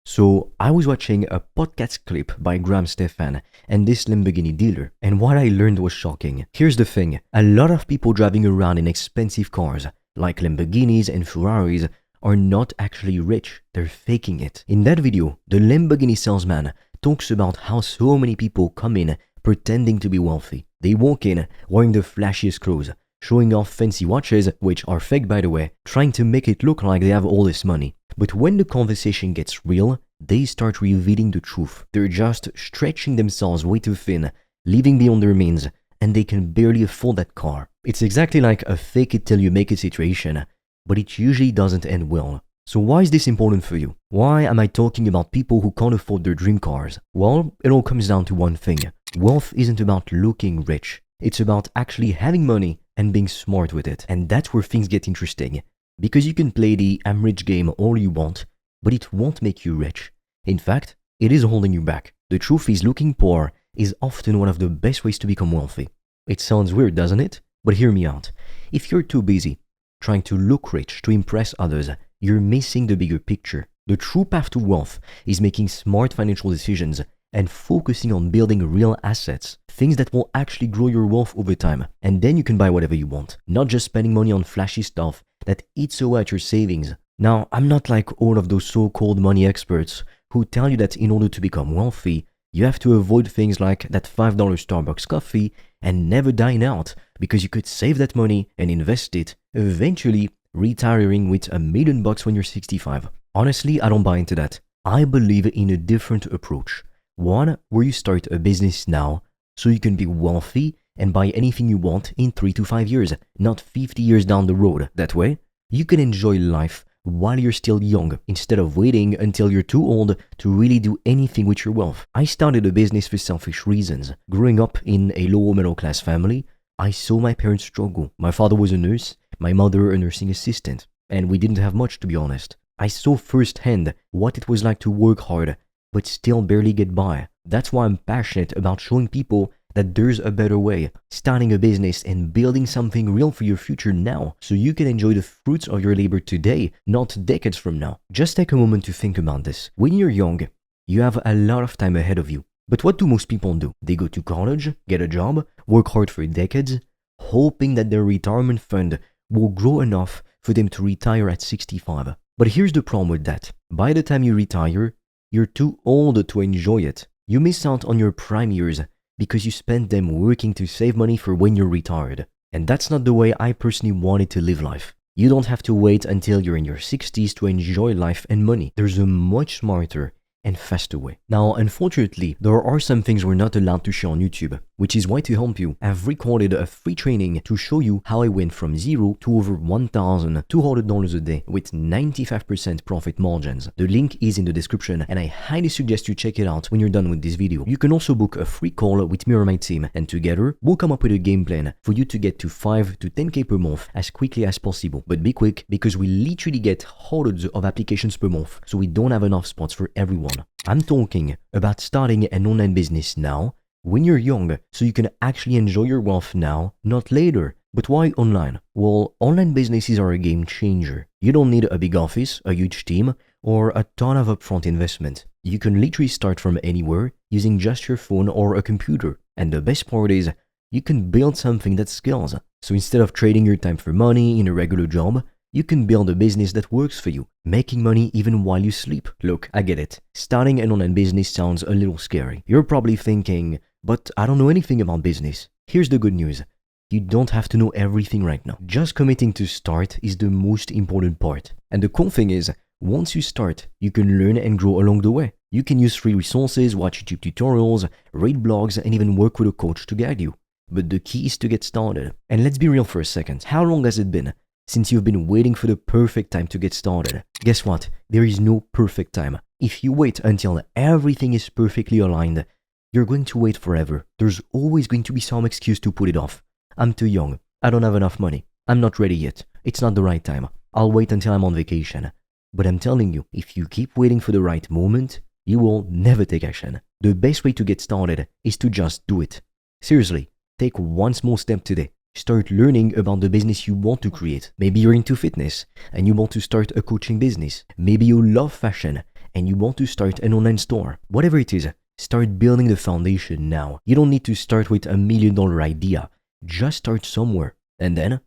So I was watching a podcast clip by Graham Stefan and this Lamborghini dealer, and what I learned was shocking. Here's the thing, a lot of people driving around in expensive cars, like Lamborghinis and Ferraris, are not actually rich, they're faking it. In that video, the Lamborghini salesman talks about how so many people come in pretending to be wealthy. They walk in wearing the flashiest clothes, showing off fancy watches, which are fake by the way, trying to make it look like they have all this money. But when the conversation gets real, they start revealing the truth. They're just stretching themselves way too thin, living beyond their means, and they can barely afford that car. It's exactly like a fake it till you make it situation, but it usually doesn't end well. So why is this important for you? Why am I talking about people who can't afford their dream cars? Well, it all comes down to one thing. Wealth isn't about looking rich. It's about actually having money and being smart with it. And that's where things get interesting. Because you can play the I'm rich game all you want, but it won't make you rich. In fact, it is holding you back. The truth is, looking poor is often one of the best ways to become wealthy. It sounds weird, doesn't it? But hear me out. If you're too busy trying to look rich to impress others, you're missing the bigger picture. The true path to wealth is making smart financial decisions and focusing on building real assets, things that will actually grow your wealth over time. And then you can buy whatever you want, not just spending money on flashy stuff that eats away at your savings. Now, I'm not like all of those so-called money experts who tell you that in order to become wealthy, you have to avoid things like that $5 Starbucks coffee and never dine out, because you could save that money and invest it, eventually retiring with $1 million when you're 65. Honestly, I don't buy into that. I believe in a different approach. One where you start a business now so you can be wealthy and buy anything you want in 3 to 5 years, not 50 years down the road. That way, you can enjoy life while you're still young, instead of waiting until you're too old to really do anything with your wealth. I started a business for selfish reasons. Growing up in a lower middle class family, I saw my parents struggle. My father was a nurse, my mother a nursing assistant, and we didn't have much, to be honest. I saw firsthand what it was like to work hard, but still barely get by. That's why I'm passionate about showing people that there's a better way, starting a business and building something real for your future now, so you can enjoy the fruits of your labor today, not decades from now. Just take a moment to think about this. When you're young, you have a lot of time ahead of you. But what do most people do? They go to college, get a job, work hard for decades, hoping that their retirement fund will grow enough for them to retire at 65. But here's the problem with that. By the time you retire, you're too old to enjoy it. You miss out on your prime years because you spent them working to save money for when you're retired. And that's not the way I personally wanted to live life. You don't have to wait until you're in your 60s to enjoy life and money. There's a much smarter and faster way. Now, unfortunately, there are some things we're not allowed to share on YouTube, which is why, to help you, I've recorded a free training to show you how I went from zero to over $1,200 a day with 95% profit margins. The link is in the description, and I highly suggest you check it out when you're done with this video. You can also book a free call with me or my team, and together, we'll come up with a game plan for you to get to 5 to 10K per month as quickly as possible. But be quick, because we literally get hundreds of applications per month, so we don't have enough spots for everyone. I'm talking about starting an online business now, when you're young, so you can actually enjoy your wealth now, not later. But why online? Well, online businesses are a game changer. You don't need a big office, a huge team, or a ton of upfront investment. You can literally start from anywhere using just your phone or a computer. And the best part is, you can build something that scales. So instead of trading your time for money in a regular job, you can build a business that works for you, making money even while you sleep. Look, I get it. Starting an online business sounds a little scary. You're probably thinking, but I don't know anything about business. Here's the good news. You don't have to know everything right now. Just committing to start is the most important part. And the cool thing is, once you start, you can learn and grow along the way. You can use free resources, watch YouTube tutorials, read blogs, and even work with a coach to guide you. But the key is to get started. And let's be real for a second. How long has it been since you've been waiting for the perfect time to get started? Guess what? There is no perfect time. If you wait until everything is perfectly aligned, you're going to wait forever. There's always going to be some excuse to put it off. I'm too young. I don't have enough money. I'm not ready yet. It's not the right time. I'll wait until I'm on vacation. But I'm telling you, if you keep waiting for the right moment, you will never take action. The best way to get started is to just do it. Seriously, take one small step today. Start learning about the business you want to create. Maybe you're into fitness and you want to start a coaching business. Maybe you love fashion and you want to start an online store, whatever it is, start building the foundation now. You don't need to start with $1 million idea. Just start somewhere. And then,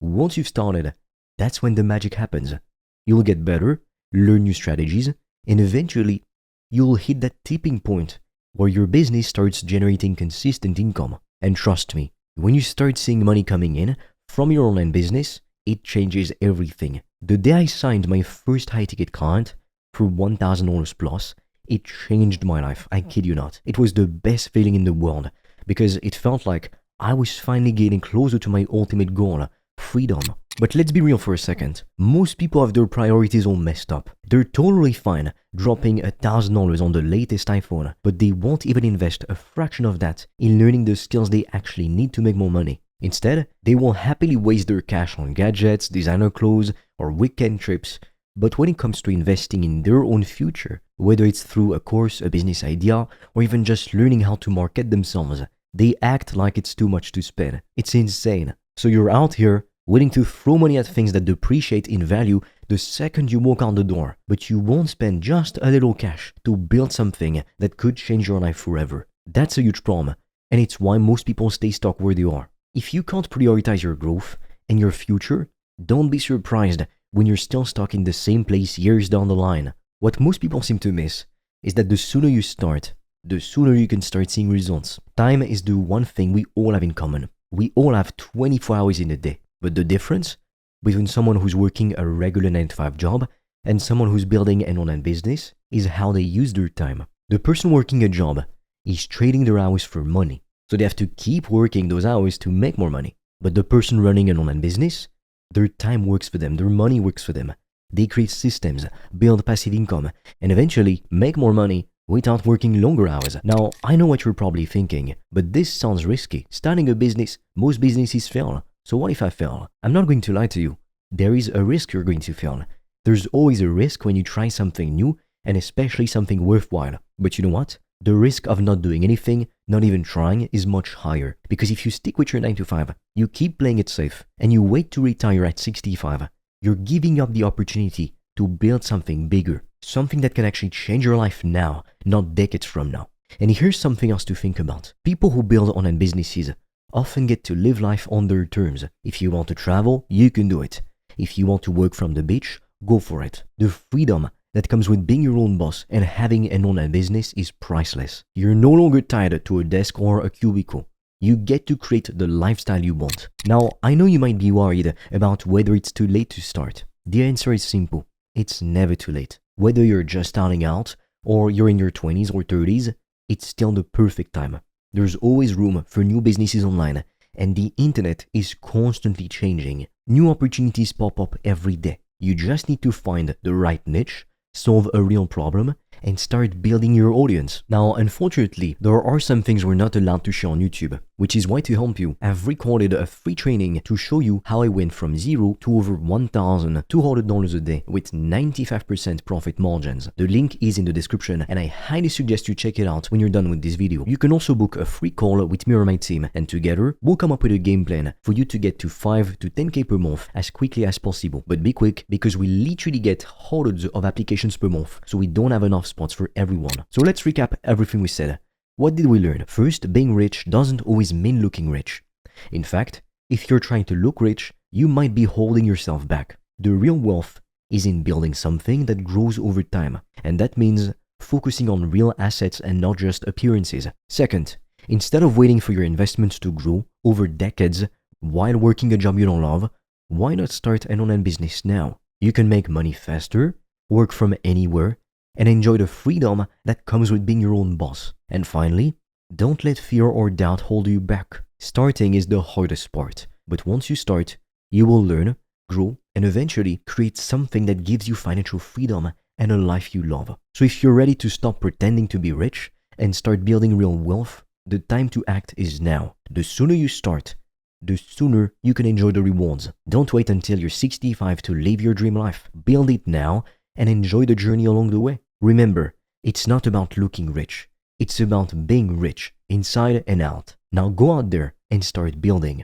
once you've started, that's when the magic happens. You'll get better, learn new strategies, and eventually, you'll hit that tipping point where your business starts generating consistent income. And trust me, when you start seeing money coming in from your online business, it changes everything. The day I signed my first high-ticket client for $1,000 plus, it changed my life. I kid you not. It was the best feeling in the world because it felt like I was finally getting closer to my ultimate goal, freedom. But let's be real for a second. Most people have their priorities all messed up. They're totally fine dropping $1,000 on the latest iPhone, but they won't even invest a fraction of that in learning the skills they actually need to make more money. Instead, they will happily waste their cash on gadgets, designer clothes, or weekend trips. But when it comes to investing in their own future, whether it's through a course, a business idea, or even just learning how to market themselves, they act like it's too much to spend. It's insane. So you're out here willing to throw money at things that depreciate in value the second you walk out the door, but you won't spend just a little cash to build something that could change your life forever. That's a huge problem, and it's why most people stay stuck where they are. If you can't prioritize your growth and your future, don't be surprised when you're still stuck in the same place years down the line. What most people seem to miss is that the sooner you start, the sooner you can start seeing results. Time is the one thing we all have in common. We all have 24 hours in a day. But the difference between someone who's working a regular 9-to-5 job and someone who's building an online business is how they use their time. The person working a job is trading their hours for money, so they have to keep working those hours to make more money. But the person running an online business, their time works for them, their money works for them. They create systems, build passive income, and eventually make more money without working longer hours. Now, I know what you're probably thinking, but this sounds risky. Starting a business, most businesses fail. So what if I fail? I'm not going to lie to you. There is a risk you're going to fail. There's always a risk when you try something new, and especially something worthwhile. But you know what? The risk of not doing anything, not even trying, is much higher. Because if you stick with your 9-to-5, you keep playing it safe, and you wait to retire at 65, you're giving up the opportunity to build something bigger, something that can actually change your life now, not decades from now. And here's something else to think about. People who build online businesses often get to live life on their terms. If you want to travel, you can do it. If you want to work from the beach, go for it. The freedom that comes with being your own boss and having an online business is priceless. You're no longer tied to a desk or a cubicle. You get to create the lifestyle you want. Now, I know you might be worried about whether it's too late to start. The answer is simple. It's never too late. Whether you're just starting out or you're in your 20s or 30s, it's still the perfect time. There's always room for new businesses online, and the internet is constantly changing. New opportunities pop up every day. You just need to find the right niche, solve a real problem, and start building your audience. Now, unfortunately, there are some things we're not allowed to share on YouTube, which is why, to help you, I've recorded a free training to show you how I went from zero to over $1,200 a day with 95% profit margins. The link is in the description, and I highly suggest you check it out when you're done with this video. You can also book a free call with me or my team, and together, we'll come up with a game plan for you to get to 5 to 10K per month as quickly as possible. But be quick, because we literally get hundreds of applications per month, so we don't have enough spots for everyone. So let's recap everything we said. What did we learn? First, being rich doesn't always mean looking rich. In fact, if you're trying to look rich, you might be holding yourself back. The real wealth is in building something that grows over time, and that means focusing on real assets and not just appearances. Second, instead of waiting for your investments to grow over decades while working a job you don't love, why not start an online business now? You can make money faster, work from anywhere, and enjoy the freedom that comes with being your own boss. And finally, don't let fear or doubt hold you back. Starting is the hardest part, but once you start, you will learn, grow, and eventually create something that gives you financial freedom and a life you love. So if you're ready to stop pretending to be rich and start building real wealth, the time to act is now. The sooner you start, the sooner you can enjoy the rewards. Don't wait until you're 65 to live your dream life. Build it now and enjoy the journey along the way. Remember, it's not about looking rich. It's about being rich, inside and out. Now go out there and start building.